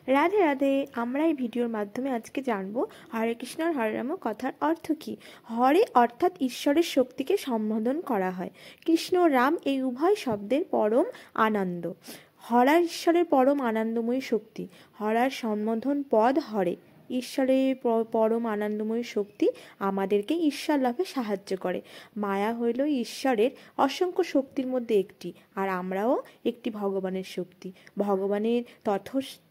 রাধে রাধে। আমরা এই ভিডিওর মাধ্যমে আজকে জানবো হরে কৃষ্ণ আর হরে রাম কথার অর্থ কী। হরে অর্থাৎ ঈশ্বরের শক্তিকে সম্বোধন করা হয়। কৃষ্ণ রাম এই উভয় শব্দের পরম আনন্দ। হরা ঈশ্বরের পরম আনন্দময়ী শক্তি। হরার সম্বোধন পদ হরে। ঈশ্বরের পরম আনন্দময়ী শক্তি আমাদেরকে ঈশ্বর লাভে সাহায্য করে। মায়া হইল ঈশ্বরের অসংখ্য শক্তির মধ্যে একটি, আর আমরাও একটি ভগবানের শক্তি। ভগবানের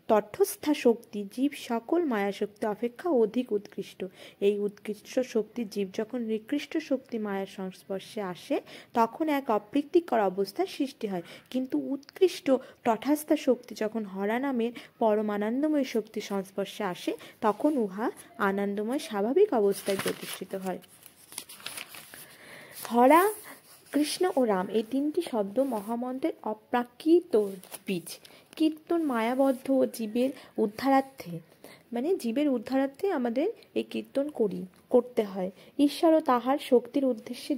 তটস্থা শক্তি জীব সকল মায়া শক্তি অপেক্ষা অধিক উৎকৃষ্ট। এই উৎকৃষ্ট শক্তি জীব যখন নিকৃষ্ট শক্তি মায়ার সংস্পর্শে আসে তখন এক অপ্রীতিকর অবস্থার সৃষ্টি হয়, কিন্তু উৎকৃষ্ট তটস্থা শক্তি যখন হরা নামের পরম আনন্দময় শক্তির সংস্পর্শে আসে তখন উহা আনন্দময় স্বাভাবিক অবস্থায় প্রতিষ্ঠিত হয়। হরা, কৃষ্ণ ও রাম এই তিনটি শব্দ মহামন্ত্রের অপ্রাকৃত বীজ। কীর্তন মায়াবদ্ধ ও জীবের উদ্ধারার্থে, জীবের উদ্ধারার্থে আমাদের এই কীর্তন করতে হয়। ঈশ্বর ও তাহার শক্তির উদ্দেশ্যে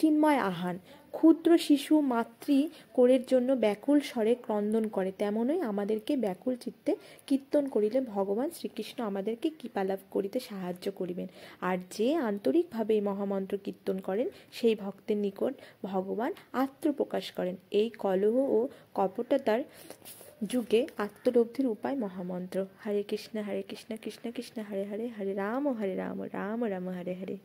চিন্ময় আহান। ক্ষুদ্র শিশু মাতৃ কোলের জন্য ব্যাকুল স্বরে ক্রন্দন করে, তেমনই আমাদেরকে ব্যাকুল চিত্তে কীর্তন করিলে ভগবান শ্রীকৃষ্ণ আমাদেরকে কৃপালাভ করিতে সাহায্য করিবেন। আর যে আন্তরিকভাবে এই মহামন্ত্র কীর্তন করেন সেই ভক্তের নিকট ভগবান আত্মপ্রকাশ করেন। এই কলহ ও কপটতার যুগে আত্মলব্ধির উপায় মহামন্ত্র। হরে কৃষ্ণ কৃষ্ণ কৃষ্ণ হরে হরে, হরে রাম রাম রাম হরে হরে।